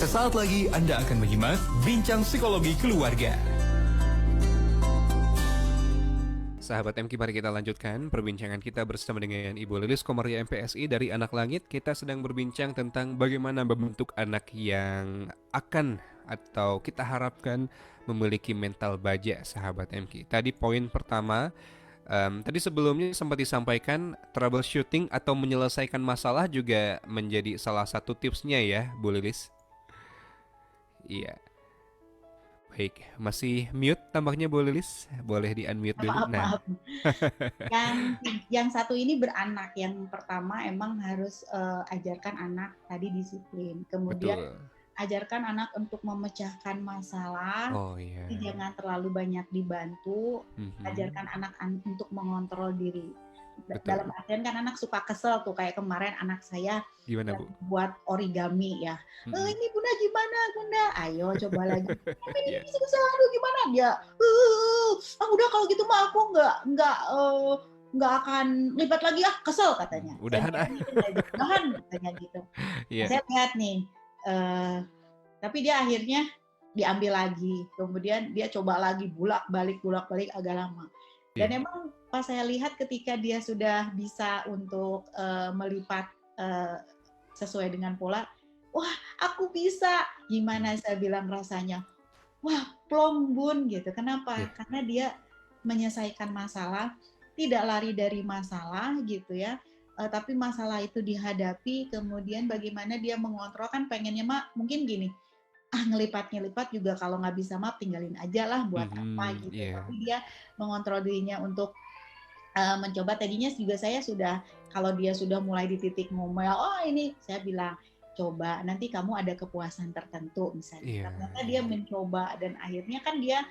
Sesaat lagi Anda akan menyimak Bincang Psikologi Keluarga. Sahabat MK, mari kita lanjutkan perbincangan kita bersama dengan Ibu Lilis Komaria MPSI dari Anak Langit. Kita sedang berbincang tentang bagaimana membentuk anak yang akan atau kita harapkan memiliki mental baja, sahabat MK. Tadi poin pertama, tadi sebelumnya sempat disampaikan troubleshooting atau menyelesaikan masalah juga menjadi salah satu tipsnya ya, Bu Lilis. Iya. Baik, masih mute tampaknya Bu Lilis. Boleh di-unmute dulu. Nah, Maaf. Yang satu ini beranak. Yang pertama emang harus ajarkan anak tadi disiplin. Kemudian betul. ajarkan anak untuk memecahkan masalah. Oh iya. Jangan terlalu banyak dibantu. Mhm. Ajarkan anak untuk mengontrol diri. Betul. Dalam artian kan anak suka kesel tuh, kayak kemarin anak saya Gimana Bu? buat origami ya. Ini Bunda gimana Bunda? Ayo coba lagi. Ini Iya. selalu gimana dia? Udah kalau gitu mah aku nggak akan lipat lagi kesel katanya. Udahan Udahan katanya gitu. Iya. Saya lihat nih, tapi dia akhirnya diambil lagi. Kemudian dia coba lagi bolak-balik agak lama. Dan emang pas saya lihat ketika dia sudah bisa untuk melipat sesuai dengan pola, wah aku bisa. Gimana saya bilang rasanya? Wah plong Bun gitu. Kenapa? Karena dia menyelesaikan masalah, tidak lari dari masalah gitu ya. Tapi masalah itu dihadapi, kemudian bagaimana dia mengontrol, kan pengennya mungkin gini, ngelipat juga kalau nggak bisa tinggalin aja lah buat apa gitu. Tapi dia mengontrol dirinya untuk mencoba. Tadinya juga saya sudah, kalau dia sudah mulai di titik ngomel, ini saya bilang coba nanti kamu ada kepuasan tertentu misalnya. Ternyata dia mencoba dan akhirnya kan dia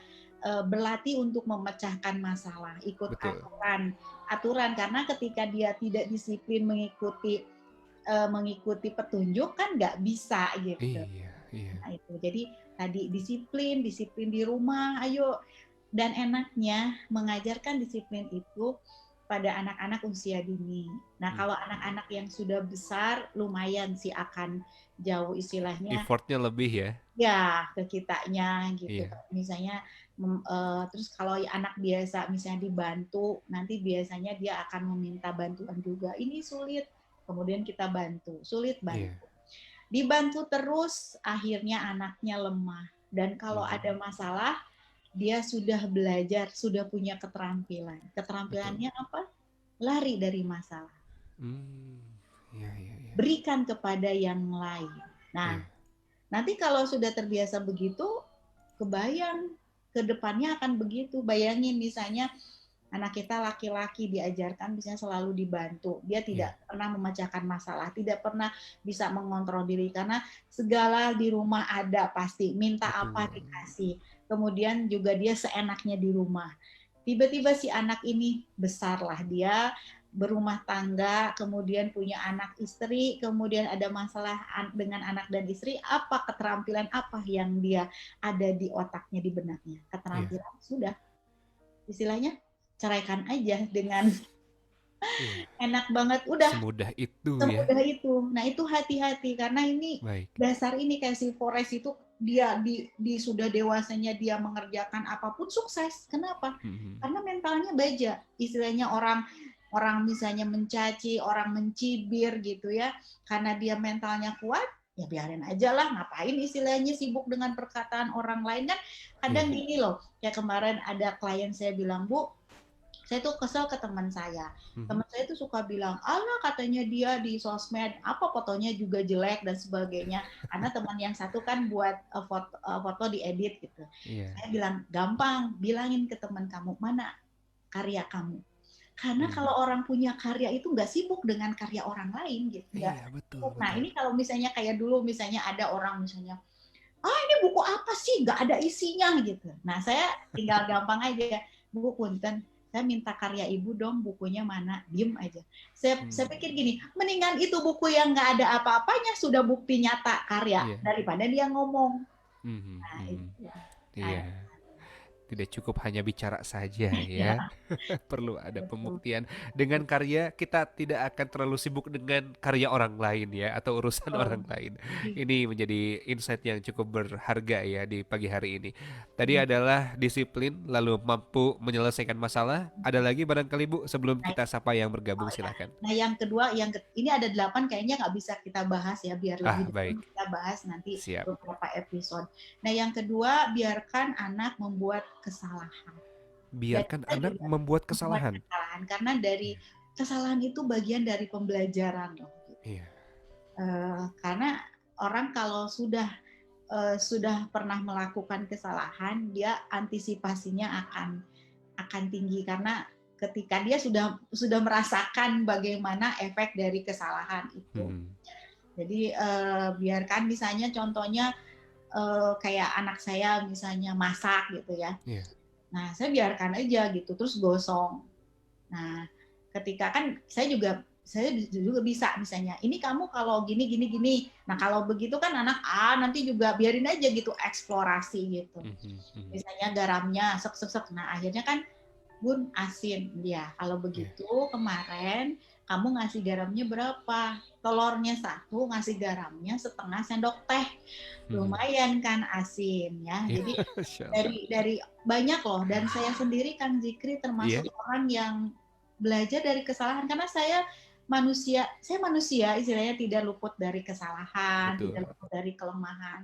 berlatih untuk memecahkan masalah, ikut aturan karena ketika dia tidak disiplin mengikuti petunjuk kan nggak bisa gitu. Nah itu jadi tadi disiplin di rumah, ayo. Dan enaknya mengajarkan disiplin itu pada anak-anak usia dini. Nah kalau anak-anak yang sudah besar lumayan sih akan jauh istilahnya. Effortnya lebih ya? Ya ke kitanya gitu. Misalnya terus kalau anak biasa misalnya dibantu, nanti biasanya dia akan meminta bantuan juga. Ini sulit, kemudian kita bantu. Sulit bantu. Dibantu terus, akhirnya anaknya lemah. Dan kalau ada masalah, dia sudah belajar, sudah punya keterampilan. Keterampilannya apa? Lari dari masalah. Berikan kepada yang lain. Nah, nanti kalau sudah terbiasa begitu, kebayang ke depannya akan begitu. Bayangin misalnya anak kita laki-laki diajarkan misalnya selalu dibantu. Dia tidak pernah memecahkan masalah, tidak pernah bisa mengontrol diri karena segala di rumah ada pasti. Minta apa dikasih. Kemudian juga dia seenaknya di rumah. Tiba-tiba si anak ini besarlah dia, berumah tangga, kemudian punya anak istri, kemudian ada masalah dengan anak dan istri, apa keterampilan apa yang dia ada di otaknya, di benaknya? Keterampilan sudah. Istilahnya ceraikan aja dengan enak banget, udah semudah itu semudah itu. Nah itu hati-hati karena ini dasar ini kayak si Forest itu dia di sudah dewasanya dia mengerjakan apapun sukses. Kenapa? Karena mentalnya baja. Istilahnya orang misalnya mencaci, orang mencibir gitu ya, karena dia mentalnya kuat, ya biarin aja lah, ngapain istilahnya sibuk dengan perkataan orang lain kan. Kadang gini loh, ya kemarin ada klien saya bilang, Bu, saya tuh kesel ke teman saya. Teman saya tuh suka bilang, alah katanya dia di sosmed, apa fotonya juga jelek dan sebagainya. Karena teman yang satu kan buat foto diedit gitu. Saya bilang, gampang, bilangin ke teman kamu, mana karya kamu. Karena kalau orang punya karya itu nggak sibuk dengan karya orang lain gitu ya. Betul. Nah ini kalau misalnya kayak dulu misalnya ada orang misalnya, ini buku apa sih? Nggak ada isinya gitu. Nah saya tinggal gampang aja, Bu punten, saya minta karya ibu dong, bukunya mana? Diem aja. Saya pikir gini, mendingan itu buku yang nggak ada apa-apanya sudah bukti nyata karya daripada dia ngomong. Nah itu. Tidak cukup hanya bicara saja Ya, ya. Perlu ada betul. pembuktian. Dengan karya kita tidak akan terlalu sibuk dengan karya orang lain ya atau urusan orang Betul. lain. Iya. Ini menjadi insight yang cukup berharga ya di pagi hari ini. Tadi Hmm. adalah disiplin lalu mampu menyelesaikan masalah. Ada lagi barangkali Bu sebelum Nah, kita sapa yang bergabung oh ya. silakan. Nah, yang kedua, ini ada 8 kayaknya nggak bisa kita bahas ya, biar Ah, lebih dalam baik. kita bahas nanti Siap. beberapa episode. Nah, yang kedua, biarkan anak membuat kesalahan. Dan Biarkan kita anak juga membuat membuat kesalahan. kesalahan, karena dari Iya. kesalahan itu bagian dari pembelajaran loh. Iya. Karena orang kalau sudah pernah melakukan kesalahan, dia antisipasinya akan tinggi karena ketika dia sudah merasakan bagaimana efek dari kesalahan itu. Hmm. Jadi biarkan misalnya contohnya kayak anak saya misalnya masak gitu ya. Iya. Nah, saya biarkan aja gitu terus gosong. Nah, ketika kan saya juga bisa misalnya, ini kamu kalau gini gini gini. Nah, kalau begitu kan anak nanti juga biarin aja gitu eksplorasi gitu. Mhm. Misalnya garamnya sek sek sek. Nah, akhirnya kan Bun asin dia. Kalau Iya. begitu kemarin kamu ngasih garamnya berapa? Telurnya satu, ngasih garamnya setengah sendok teh. Mhm. Lumayan kan asin ya. Iya, Jadi masyaallah. dari banyak loh, dan saya sendiri Kang Zikri termasuk Iya, orang yang belajar dari kesalahan karena saya manusia istilahnya tidak luput dari kesalahan, tidak betul. luput dari kelemahan.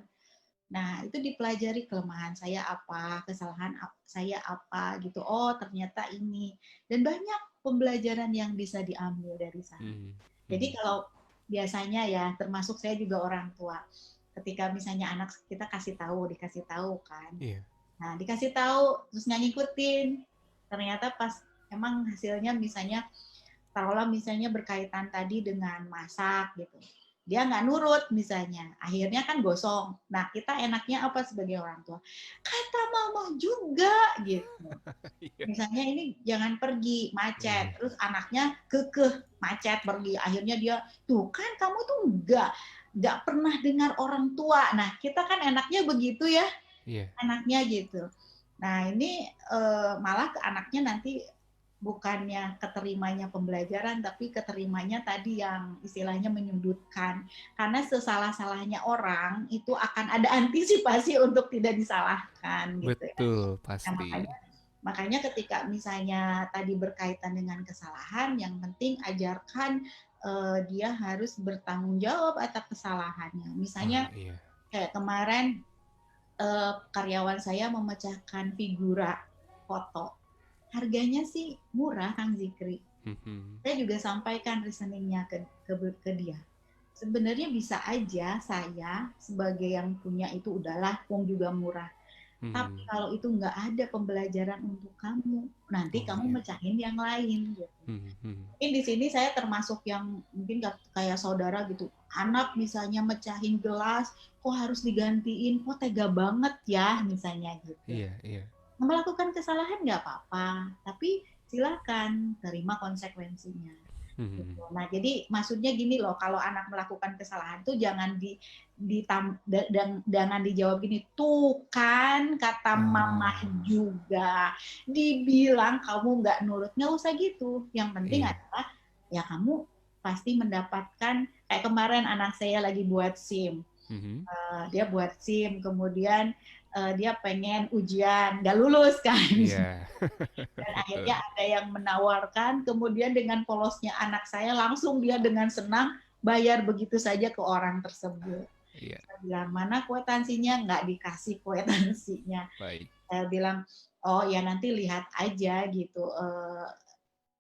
Nah, itu dipelajari kelemahan saya apa, kesalahan saya apa gitu. Oh, ternyata ini. Dan banyak pembelajaran yang bisa diambil dari sana. Mhm. Jadi Mhm. kalau biasanya ya, termasuk saya juga orang tua. Ketika misalnya anak kita dikasih tahu kan. Iya. Nah, dikasih tahu terus nggak ngikutin. Ternyata pas emang hasilnya misalnya taruhlah misalnya berkaitan tadi dengan masak gitu. Dia nggak nurut misalnya, akhirnya kan gosong. Nah, kita enaknya apa sebagai orang tua? Kata mama juga gitu. Iya. Misalnya ini jangan pergi, macet. Iya. Terus anaknya kekeh, macet pergi. Akhirnya dia, tuh kan kamu tuh nggak pernah dengar orang tua. Nah, kita kan enaknya begitu ya, Iya. anaknya gitu. Nah, ini malah ke anaknya nanti bukannya keterimanya pembelajaran, tapi keterimanya tadi yang istilahnya menyudutkan. Karena sesalah-salahnya orang itu akan ada antisipasi untuk tidak disalahkan gitu ya. Betul, Nah, pasti. makanya ketika misalnya tadi berkaitan dengan kesalahan, yang penting ajarkan dia harus bertanggung jawab atas kesalahannya. Ah, Misalnya iya. kayak kemarin karyawan saya memecahkan figura foto. Harganya sih murah, Kang Zikri. Mhm. Saya juga sampaikan reasoningnya ke dia. Sebenarnya bisa aja saya sebagai yang punya itu udahlah, wong juga murah. Tapi Mhm. kalau itu nggak ada pembelajaran untuk kamu, nanti Oh, kamu iya. mecahin yang lain. Gitu. Mhm. Mhm. Mungkin di sini saya termasuk yang mungkin kayak saudara gitu. Anak misalnya mecahin gelas, kok harus digantiin, kok tega banget ya misalnya gitu. Iya, iya. Melakukan kesalahan nggak apa-apa, tapi silakan terima konsekuensinya. Gitu. Mhm. Nah, jadi maksudnya gini loh, kalau anak melakukan kesalahan itu jangan jangan dijawab gini, tuh kan kata mama Ah, juga, dibilang kamu nggak nurut, nggak usah gitu. Yang penting iya. adalah ya kamu pasti mendapatkan, kayak kemarin anak saya lagi buat SIM. Mhm. Dia buat SIM, kemudian dia pengen ujian, nggak lulus kan. Iya. Dan akhirnya Betul. ada yang menawarkan, kemudian dengan polosnya anak saya langsung dia dengan senang bayar begitu saja ke orang tersebut. Iya, Saya bilang, mana kwitansinya? Nggak dikasih kwitansinya. baik. Saya bilang, oh ya nanti lihat aja gitu.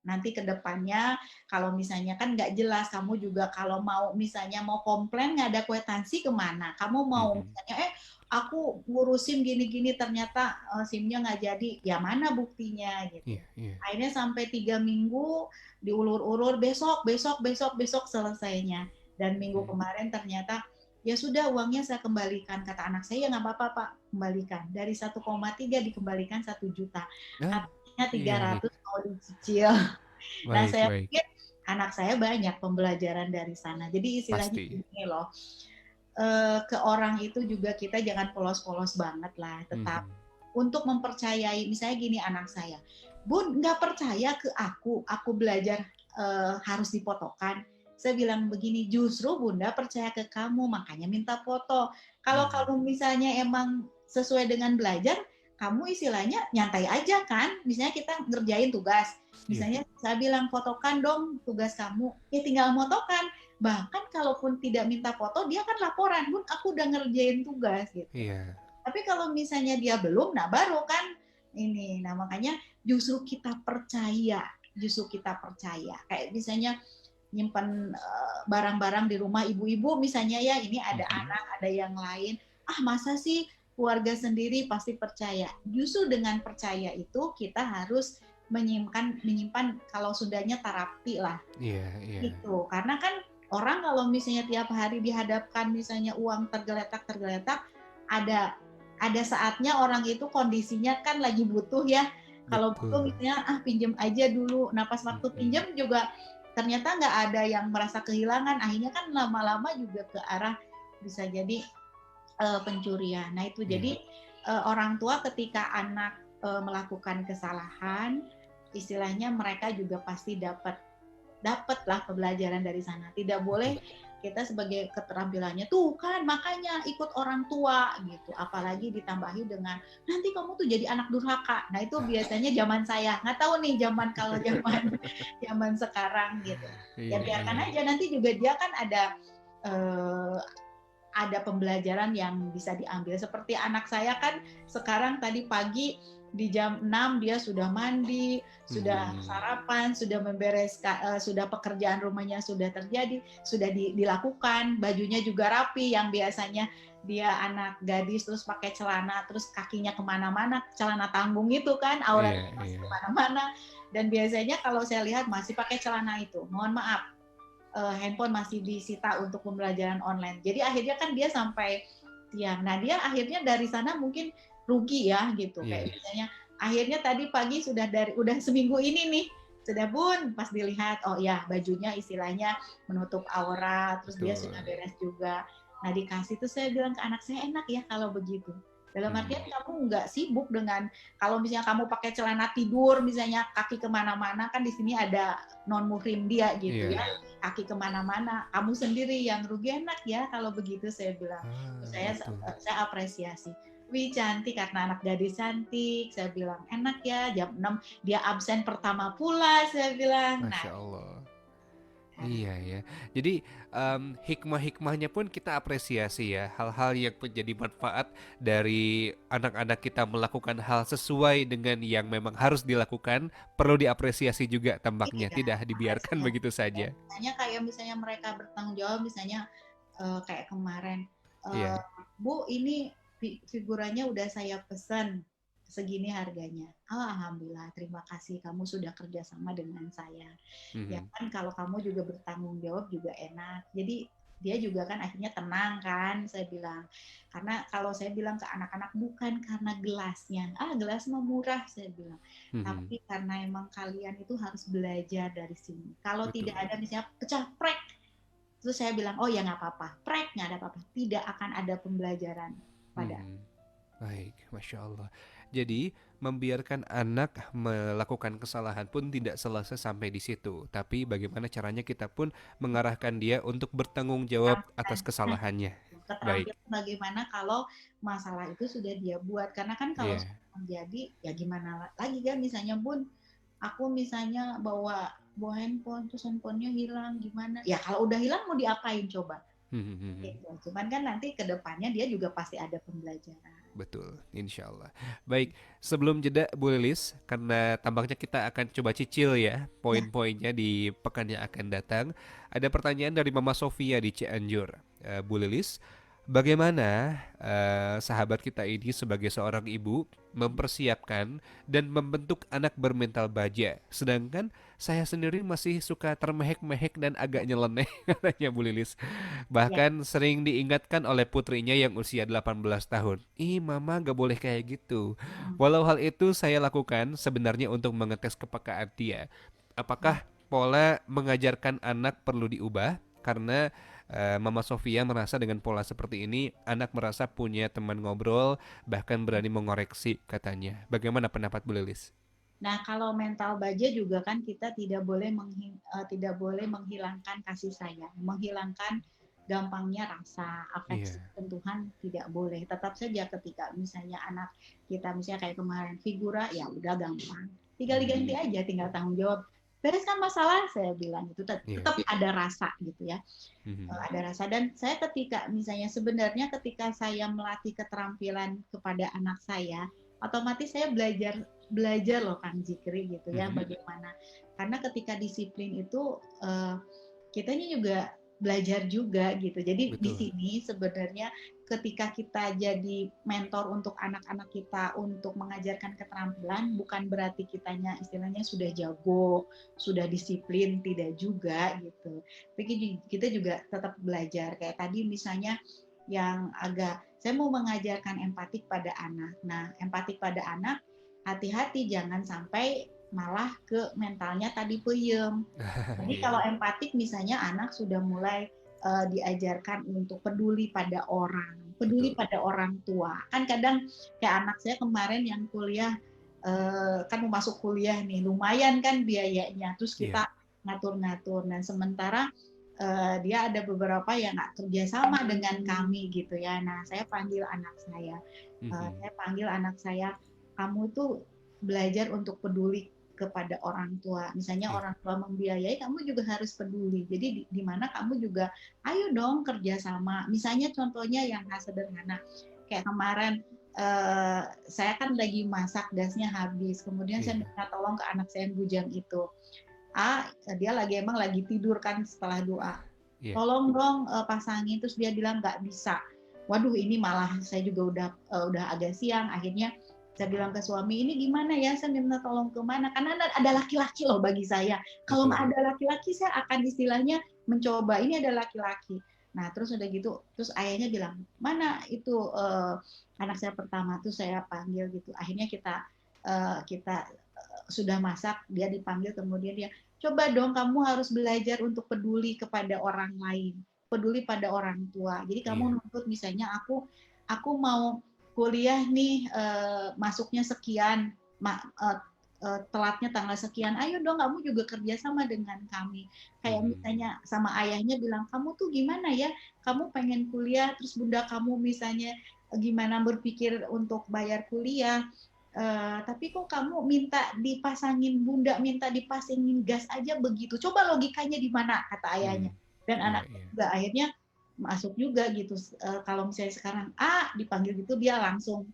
Nanti ke depannya kalau misalnya kan nggak jelas, kamu juga kalau mau misalnya mau komplain nggak ada kwitansi kemana, kamu mau Mhm. misalnya aku ngurusin gini-gini ternyata SIM-nya nggak jadi, ya mana buktinya gitu. Iya, iya. Akhirnya sampai 3 minggu diulur-ulur, besok besok besok besok selesainya, dan minggu Mhm. kemarin ternyata ya sudah, uangnya saya kembalikan. Kata anak saya, ya nggak apa-apa Pak, kembalikan, dari 1,3 dikembalikan 1 juta, Ah, artinya tiga iya, iya. ratus mau dicicil. Nah, Baik, saya baik. pikir anak saya banyak pembelajaran dari sana. Jadi istilahnya Pasti. gini loh, ke orang itu juga kita jangan polos-polos banget lah, tetap Mhm. untuk mempercayai, misalnya gini anak saya, Bun nggak percaya ke aku belajar harus difotokan. Saya bilang begini, justru Bunda percaya ke kamu, makanya minta foto. Kalau misalnya emang sesuai dengan belajar, kamu istilahnya nyantai aja kan. Misalnya kita ngerjain tugas, misalnya saya bilang fotokan dong tugas kamu, ya tinggal fotokan. Bahkan kalaupun tidak minta foto, dia kan laporan, Bun aku udah ngerjain tugas gitu. Tapi kalau misalnya dia belum, nah baru kan ini. Nah makanya justru kita percaya. Kayak misalnya nyimpan barang-barang di rumah ibu-ibu misalnya ya, ini ada anak, ada yang lain. Masa sih keluarga sendiri pasti percaya. Justru dengan percaya itu kita harus menyimpan kalau sudahnya terapi lah. Gitu. Karena kan orang kalau misalnya tiap hari dihadapkan misalnya uang tergeletak, ada saatnya orang itu kondisinya kan lagi butuh ya. Kalau butuh misalnya pinjam aja dulu. Nah pas waktu pinjam juga ternyata nggak ada yang merasa kehilangan, akhirnya kan lama-lama juga ke arah bisa jadi pencurian. Nah itu jadi orang tua ketika anak melakukan kesalahan, istilahnya mereka juga pasti dapatlah pembelajaran dari sana. Tidak boleh kita sebagai keterampilannya tuh kan makanya ikut orang tua gitu, apalagi ditambahi dengan nanti kamu tuh jadi anak durhaka. Nah itu biasanya zaman saya, nggak tahu nih kalau zaman sekarang gitu. Ya biarkan aja, nanti juga dia kan ada pembelajaran yang bisa diambil. Seperti anak saya kan sekarang tadi pagi di jam 6 dia sudah mandi, sudah sarapan, sudah membereskan, sudah pekerjaan rumahnya sudah terjadi, sudah dilakukan, bajunya juga rapi, yang biasanya dia anak gadis terus pakai celana, terus kakinya kemana-mana, celana tanggung itu kan, auranya masih kemana-mana, dan biasanya kalau saya lihat masih pakai celana itu, mohon maaf, handphone masih disita untuk pembelajaran online. Jadi akhirnya kan dia sampai siang. Nah dia akhirnya dari sana mungkin rugi ya gitu. Kayak misalnya akhirnya tadi pagi udah seminggu ini nih, sudah Bun, pas dilihat oh ya bajunya istilahnya menutup aurat, terus dia sudah beres juga. Nah dikasih tuh saya bilang ke anak saya, enak ya kalau begitu. Dalam artian kamu nggak sibuk dengan, kalau misalnya kamu pakai celana tidur, misalnya kaki kemana-mana, kan di sini ada non muhrim dia gitu ya, kaki kemana-mana, kamu sendiri yang rugi. Enak ya kalau begitu, saya bilang. Saya apresiasi. Wih cantik, karena anak gadis cantik, saya bilang enak ya, jam 6 dia absen pertama pula, saya bilang. Masya Allah. Iya ya. Jadi hikmah-hikmahnya pun kita apresiasi ya. Hal-hal yang menjadi manfaat dari anak-anak kita melakukan hal sesuai dengan yang memang harus dilakukan, perlu diapresiasi juga tampaknya. Tidak dibiarkan begitu saja. Misalnya mereka bertanggung jawab, misalnya kayak kemarin, Bu ini figurannya udah saya pesan, segini harganya. Alhamdulillah, terima kasih kamu sudah kerjasama dengan saya. Ya kan kalau kamu juga bertanggung jawab juga enak. Jadi dia juga kan akhirnya tenang kan, saya bilang. Karena kalau saya bilang ke anak-anak bukan karena gelasnya, gelas mah murah, saya bilang. Tapi karena emang kalian itu harus belajar dari sini. Kalau tidak ada misalnya pecah prek, terus saya bilang oh ya nggak apa-apa, prek nggak ada apa-apa, tidak akan ada pembelajaran pada. Baik, Masya Allah. Jadi membiarkan anak melakukan kesalahan pun tidak selesai sampai di situ, tapi bagaimana caranya kita pun mengarahkan dia untuk bertanggung jawab atas kesalahannya. Baik. Bagaimana kalau masalah itu sudah dia buat, karena kan kalau terjadi ya gimana lagi kan, misalnya Bun, aku misalnya bawa handphone terus handphonenya hilang, gimana? Ya kalau udah hilang mau diapain coba? Gitu. Cuman kan nanti ke depannya dia juga pasti ada pembelajaran. Betul, insya Allah. Baik, sebelum jeda Bu Lilis, karena tampaknya kita akan coba cicil ya poin-poinnya di pekan yang akan datang. Ada pertanyaan dari Mama Sofia di Cianjur. Bu Lilis, bagaimana sahabat kita ini sebagai seorang ibu mempersiapkan dan membentuk anak bermental baja, sedangkan saya sendiri masih suka termehek-mehek dan agak nyeleneh, katanya Bu Lilis. Bahkan sering diingatkan oleh putrinya yang usia 18 tahun. Mama gak boleh kayak gitu. Walau hal itu saya lakukan sebenarnya untuk mengetes kepekaan dia. Apakah pola mengajarkan anak perlu diubah? Karena Mama Sofia merasa dengan pola seperti ini anak merasa punya teman ngobrol, bahkan berani mengoreksi katanya. Bagaimana pendapat Bu Lilis? Nah, kalau mental baja juga kan kita tidak boleh menghilangkan kasih sayang, menghilangkan gampangnya rasa, afeksi, Iya. sentuhan tidak boleh. Tetap saja ketika misalnya anak kita misalnya kayak kemarin figura, ya udah gampang. Tinggal diganti aja, tinggal tanggung jawab. Bereskan masalah, saya bilang itu Iya. tetap ada rasa gitu ya. Ada rasa. Dan saya ketika misalnya sebenarnya ketika saya melatih keterampilan kepada anak saya, otomatis saya belajar loh Kang Jikri gitu ya, bagaimana. Karena ketika disiplin itu kitanya juga belajar juga gitu. Jadi di Betul. sini sebenarnya ketika kita jadi mentor untuk anak-anak kita untuk mengajarkan keterampilan, bukan berarti kitanya istilahnya sudah jago, sudah disiplin, tidak juga gitu. Tapi kita juga tetap belajar. Kayak tadi misalnya yang agak saya mau mengajarkan empatik pada anak. Nah, empatik pada anak, hati-hati jangan sampai malah ke mentalnya tadi puyem. Jadi kalau empatik misalnya anak sudah mulai diajarkan untuk peduli pada orang, peduli pada orang tua. Kan kadang kayak anak saya kemarin yang kuliah kan mau masuk kuliah nih, lumayan kan biayanya. Terus kita ngatur-ngatur. Dan sementara dia ada beberapa yang nggak kerjasama dengan kami gitu ya. Nah, saya panggil anak saya, kamu tuh belajar untuk peduli kepada orang tua. Misalnya orang tua membiayai, kamu juga harus peduli. Jadi di mana kamu juga, ayo dong kerjasama. Misalnya contohnya yang sederhana, kayak kemarin saya kan lagi masak, gasnya habis. Kemudian saya minta tolong ke anak saya yang bujang itu. Dia emang lagi tidur kan setelah doa. Tolong dong pasangin, terus dia bilang nggak bisa. Waduh, ini malah saya juga udah agak siang. Akhirnya saya bilang ke suami, ini gimana ya, saya minta tolong kemana? Karena ada laki-laki loh bagi saya. Kalau nggak ada laki-laki, saya akan istilahnya mencoba. Ini ada laki-laki. Nah, terus udah gitu, terus ayahnya bilang, mana itu anak saya pertama, tuh saya panggil gitu. Akhirnya kita sudah masak, dia dipanggil, kemudian dia, coba dong kamu harus belajar untuk peduli kepada orang lain, peduli pada orang tua. Jadi kamu nuntut misalnya aku mau kuliah nih masuknya sekian, telatnya tanggal sekian, ayo dong kamu juga kerjasama dengan kami. Kayak misalnya sama ayahnya bilang, kamu tuh gimana ya, kamu pengen kuliah, terus bunda kamu misalnya gimana berpikir untuk bayar kuliah, tapi kok kamu minta dipasangin, bunda minta dipasangin gas aja begitu, coba logikanya di mana, kata ayahnya. Dan anak juga akhirnya masuk juga gitu. Kalau misalnya sekarang dipanggil gitu, dia langsung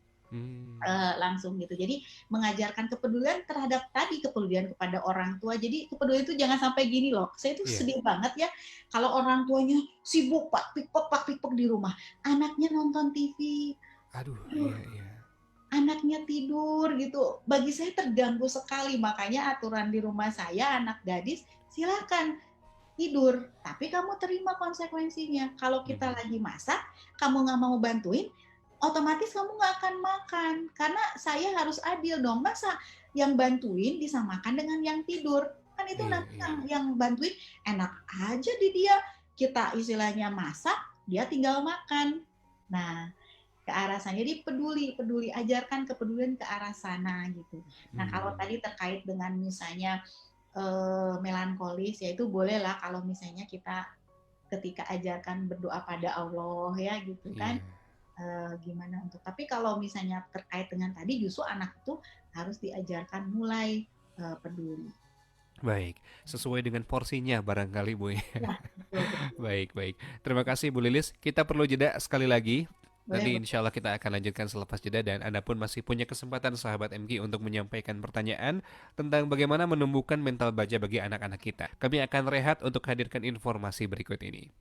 gitu. Jadi mengajarkan kepedulian terhadap tadi, kepedulian kepada orang tua. Jadi kepedulian itu jangan sampai gini loh. Saya tuh sedih banget ya kalau orang tuanya sibuk pak pikpok di rumah, anaknya nonton TV. Aduh, anaknya tidur gitu. Bagi saya terganggu sekali. Makanya aturan di rumah saya, anak gadis silakan tidur, tapi kamu terima konsekuensinya. Kalau kita lagi masak, kamu nggak mau bantuin, otomatis kamu nggak akan makan. Karena saya harus adil dong. Masa yang bantuin disamakan dengan yang tidur? Kan itu nanti yang bantuin enak aja di dia. Kita istilahnya masak, dia tinggal makan. Nah, ke arah sana. Jadi peduli, ajarkan kepedulian ke arah sana gitu. Nah, kalau tadi terkait dengan misalnya melankolis, ya itu bolehlah kalau misalnya kita ketika ajarkan berdoa pada Allah ya gitu kan. Gimana untuk, tapi kalau misalnya terkait dengan tadi, justru anak itu harus diajarkan mulai peduli. Baik, sesuai dengan porsinya barangkali Bu ya. Betul. Baik. Terima kasih Bu Lilis. Kita perlu jeda sekali lagi. Nanti Boleh. insya Allah kita akan lanjutkan selepas jeda, dan Anda pun masih punya kesempatan sahabat MG untuk menyampaikan pertanyaan tentang bagaimana menumbuhkan mental baja bagi anak-anak kita. Kami akan rehat untuk hadirkan informasi berikut ini.